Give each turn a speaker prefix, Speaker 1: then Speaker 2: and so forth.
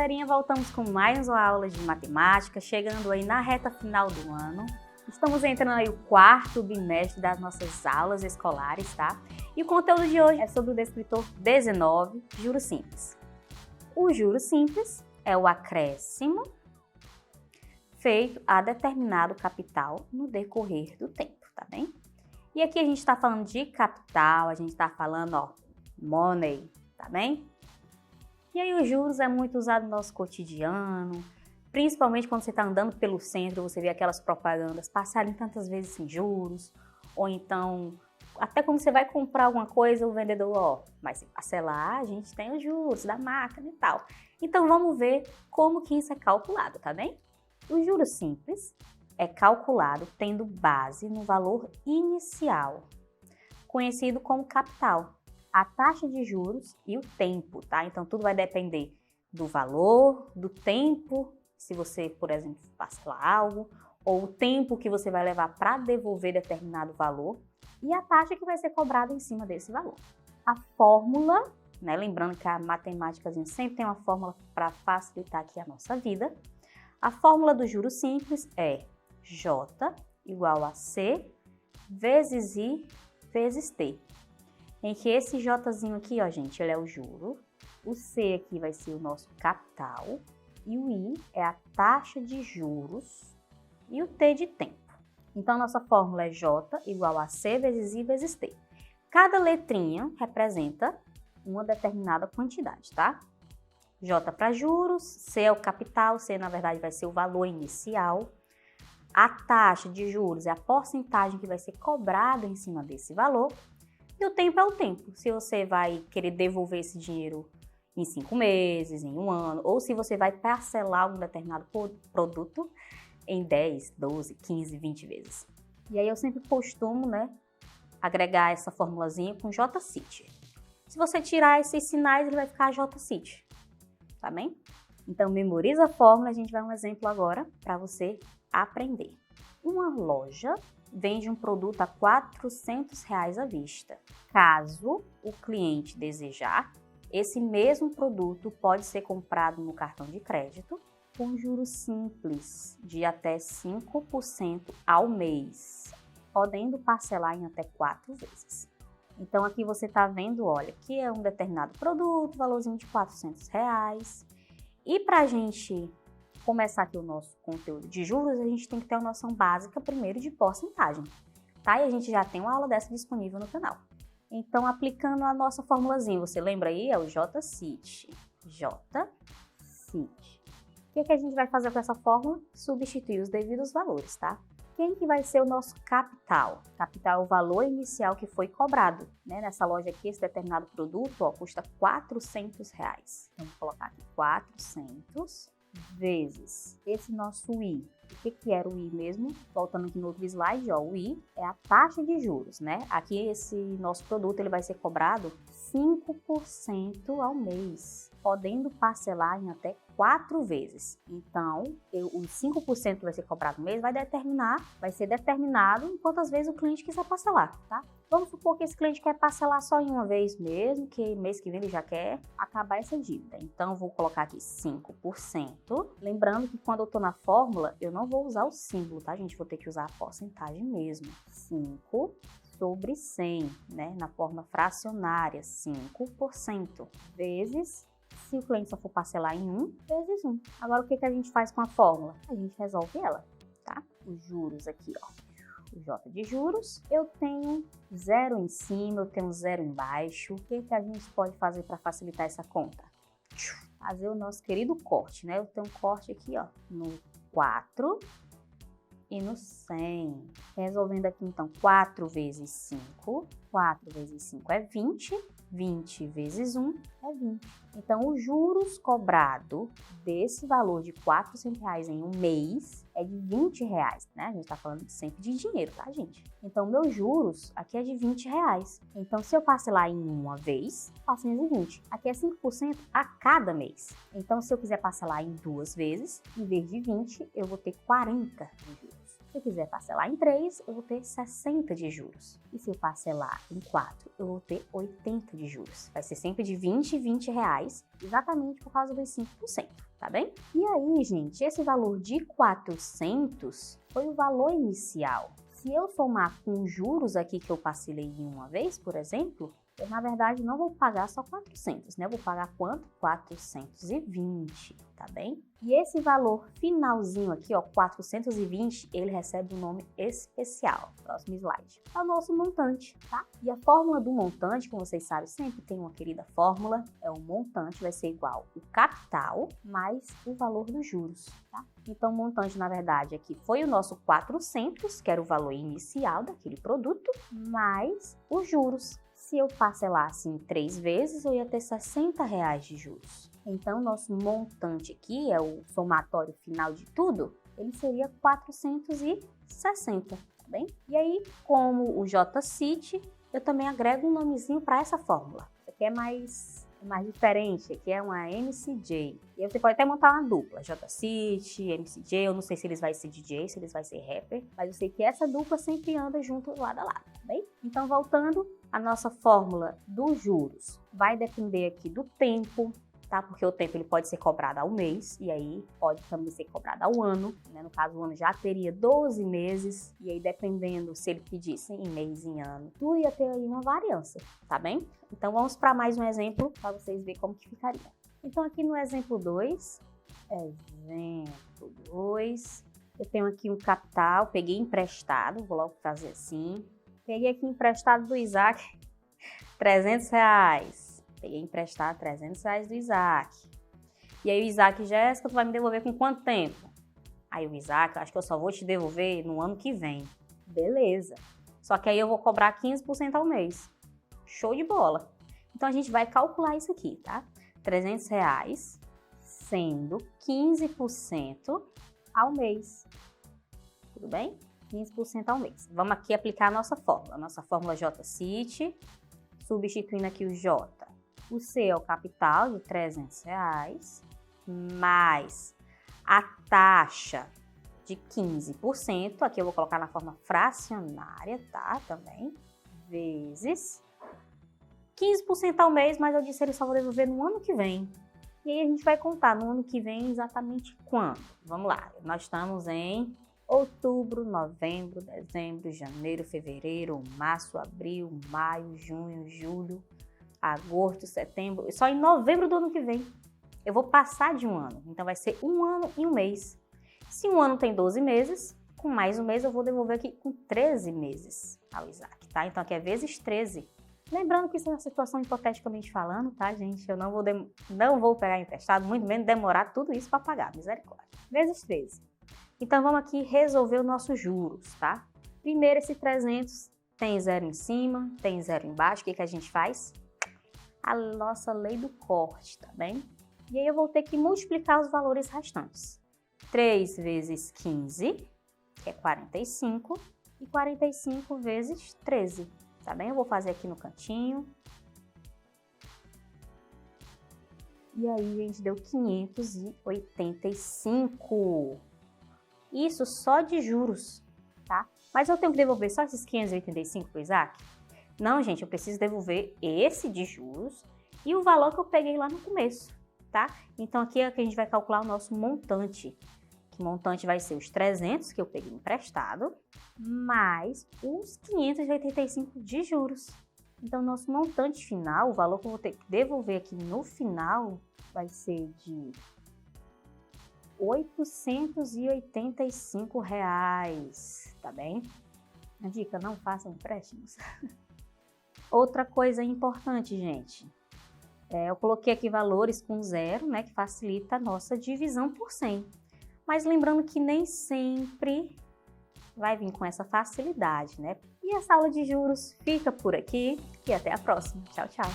Speaker 1: galerinha, voltamos com mais uma aula de matemática, chegando aí na reta final do ano. Estamos entrando aí o quarto bimestre das nossas aulas escolares, tá? E o conteúdo de hoje é sobre o descritor 19, juros simples. O juros simples é o acréscimo feito a determinado capital no decorrer do tempo, tá bem? E aqui a gente está falando de capital, a gente está falando, ó, money, tá bem? E aí os juros é muito usado no nosso cotidiano, principalmente quando você está andando pelo centro, você vê aquelas propagandas passarem tantas vezes sem juros, ou então, até quando você vai comprar alguma coisa, o vendedor, ó, mas se parcelar, a gente tem os juros da máquina e tal. Então vamos ver como que isso é calculado, tá bem? O juros simples é calculado tendo base no valor inicial, conhecido como capital, a taxa de juros e o tempo, tá? Então tudo vai depender do valor, do tempo, se você, por exemplo, parcelar algo, ou o tempo que você vai levar para devolver determinado valor e a taxa que vai ser cobrada em cima desse valor. A fórmula, né? Lembrando que a matemática sempre tem uma fórmula para facilitar aqui a nossa vida. A fórmula do juros simples é J igual a C vezes I vezes T. Em que esse Jzinho aqui, ó, gente, ele é o juro, o C aqui vai ser o nosso capital e o I é a taxa de juros e o T de tempo. Então, nossa fórmula é J igual a C vezes I vezes T. Cada letrinha representa uma determinada quantidade, tá? J para juros, C é o capital, C na verdade vai ser o valor inicial. A taxa de juros é a porcentagem que vai ser cobrada em cima desse valor. E o tempo é o tempo. Se você vai querer devolver esse dinheiro em 5 meses, em 1 ano, ou se você vai parcelar algum determinado produto em 10, 12, 15, 20 vezes. E aí eu sempre costumo, né, agregar essa formulazinha com JCit. Se você tirar esses sinais, ele vai ficar JCit, tá bem? Então memoriza a fórmula, a gente vai um exemplo agora para você aprender. Uma loja vende um produto a R$400 à vista. Caso o cliente desejar, esse mesmo produto pode ser comprado no cartão de crédito com juros simples de até 5% ao mês, podendo parcelar em até 4 vezes. Então aqui você está vendo, olha, que é um determinado produto, valorzinho de R$400. E para a gente começar aqui o nosso conteúdo de juros, a gente tem que ter uma noção básica primeiro de porcentagem, tá? E a gente já tem uma aula dessa disponível no canal. Então, aplicando a nossa formulazinha, você lembra aí? É o JCit. JCit. O que a gente vai fazer com essa fórmula? Substituir os devidos valores, tá? Quem que vai ser o nosso capital? Capital é o valor inicial que foi cobrado, né? Nessa loja aqui, esse determinado produto, ó, custa R$400. Vamos colocar aqui 400 vezes esse nosso I. O que era o I mesmo? Voltando aqui no outro slide, ó, o I é a taxa de juros, né? Aqui esse nosso produto ele vai ser cobrado 5% ao mês, podendo parcelar em até 4 vezes. Então, os 5% que vai ser cobrado no mês vai ser determinado em quantas vezes o cliente quiser parcelar, tá? Vamos supor que esse cliente quer parcelar só em uma vez mesmo, que mês que vem ele já quer acabar essa dívida. Então, eu vou colocar aqui 5%. Lembrando que quando eu estou na fórmula, eu não vou usar o símbolo, tá, gente? Vou ter que usar a porcentagem mesmo. 5 sobre 100, né? Na forma fracionária, 5% vezes, se o cliente só for parcelar em 1, vezes 1. Agora, o que a gente faz com a fórmula? A gente resolve ela, tá? Os juros aqui, ó. O J de juros, eu tenho 0 em cima, eu tenho 0 embaixo. O que a gente pode fazer para facilitar essa conta? Fazer o nosso querido corte, né? Eu tenho um corte aqui, ó, no 4 e no 100. Resolvendo aqui, então, 4 vezes 5. 4 vezes 5 é 20. 20 vezes 1 é 20. Então, os juros cobrado desse valor de R$400 em um mês é de R$20, né? A gente tá falando sempre de dinheiro, tá, gente? Então, meus juros aqui é de R$20. Então, se eu parcelar em uma vez, 420. Aqui é 5% a cada mês. Então, se eu quiser parcelar em 2 vezes, em vez de 20, eu vou ter 40 de juros. Se eu quiser parcelar em 3, eu vou ter 60 de juros. E se eu parcelar em 4, eu vou ter 80 de juros. Vai ser sempre de 20 e 20 reais, exatamente por causa dos 5%, tá bem? E aí, gente, esse valor de 400 foi o valor inicial. Se eu somar com os juros aqui que eu parcelei em uma vez, por exemplo, eu, na verdade, não vou pagar só 400, né? Eu vou pagar quanto? 420, tá bem? E esse valor finalzinho aqui, ó, 420, ele recebe um nome especial. Próximo slide. É o nosso montante, tá? E a fórmula do montante, como vocês sabem, sempre tem uma querida fórmula. É o montante vai ser igual o capital mais o valor dos juros, tá? Então, o montante, na verdade, aqui foi o nosso 400, que era o valor inicial daquele produto, mais os juros. Se eu parcelasse em 3 vezes, eu ia ter 60 reais de juros. Então, nosso montante aqui, é o somatório final de tudo, ele seria 460, tá bem? E aí, como o JCIT, eu também agrego um nomezinho para essa fórmula. Isso aqui é mais diferente, aqui é uma MCJ. E aí você pode até montar uma dupla, JCIT, MCJ, eu não sei se eles vão ser DJ, se eles vão ser rapper, mas eu sei que essa dupla sempre anda junto lado a lado, tá bem? Então, voltando, a nossa fórmula dos juros vai depender aqui do tempo, tá? Porque o tempo ele pode ser cobrado ao mês e aí pode também ser cobrado ao ano, né? No caso, o ano já teria 12 meses e aí dependendo se ele pedisse em mês, em ano, tudo ia ter aí uma variância, tá bem? Então, vamos para mais um exemplo para vocês verem como que ficaria. Então, aqui no exemplo 2, eu tenho aqui um capital, peguei emprestado, vou logo fazer assim. Peguei aqui emprestado do Isaac, 300 reais. Peguei emprestado 300 reais do Isaac. E aí o Isaac, Jéssica, tu vai me devolver com quanto tempo? Aí o Isaac, acho que eu só vou te devolver no ano que vem. Beleza. Só que aí eu vou cobrar 15% ao mês. Show de bola. Então a gente vai calcular isso aqui, tá? 300 reais sendo 15% ao mês. Tudo bem? 15% ao mês. Vamos aqui aplicar a nossa fórmula. A nossa fórmula JCIT, substituindo aqui o J. O C é o capital de 300 reais, mais a taxa de 15%, aqui eu vou colocar na forma fracionária, tá? Também, vezes 15% ao mês, mas eu disse que ele só vou devolver no ano que vem. E aí a gente vai contar no ano que vem exatamente quando. Vamos lá, nós estamos em outubro, novembro, dezembro, janeiro, fevereiro, março, abril, maio, junho, julho, agosto, setembro. Só em novembro do ano que vem eu vou passar de um ano. Então vai ser um ano e um mês. Se um ano tem 12 meses, com mais um mês eu vou devolver aqui com 13 meses ao Isaac, tá? Então aqui é vezes 13. Lembrando que isso é uma situação hipoteticamente falando, tá, gente? Eu não vou pegar emprestado, muito menos demorar tudo isso para pagar, misericórdia. Vezes 13. Então, vamos aqui resolver os nossos juros, tá? Primeiro, esse 300 tem zero em cima, tem zero embaixo. O que a gente faz? A nossa lei do corte, tá bem? E aí, eu vou ter que multiplicar os valores restantes. 3 vezes 15, que é 45, e 45 vezes 13, tá bem? Eu vou fazer aqui no cantinho. E aí, gente, deu 585. Isso só de juros, tá? Mas eu tenho que devolver só esses 585 para o Isaac? Não, gente, eu preciso devolver esse de juros e o valor que eu peguei lá no começo, tá? Então, aqui é que a gente vai calcular o nosso montante. Que montante vai ser os 300 que eu peguei emprestado, mais os 585 de juros. Então, nosso montante final, o valor que eu vou ter que devolver aqui no final, vai ser de R$885, tá bem? A dica, não façam empréstimos. Outra coisa importante, gente, eu coloquei aqui valores com zero, né, que facilita a nossa divisão por 100. Mas lembrando que nem sempre vai vir com essa facilidade, né? E essa aula de juros fica por aqui e até a próxima. Tchau, tchau!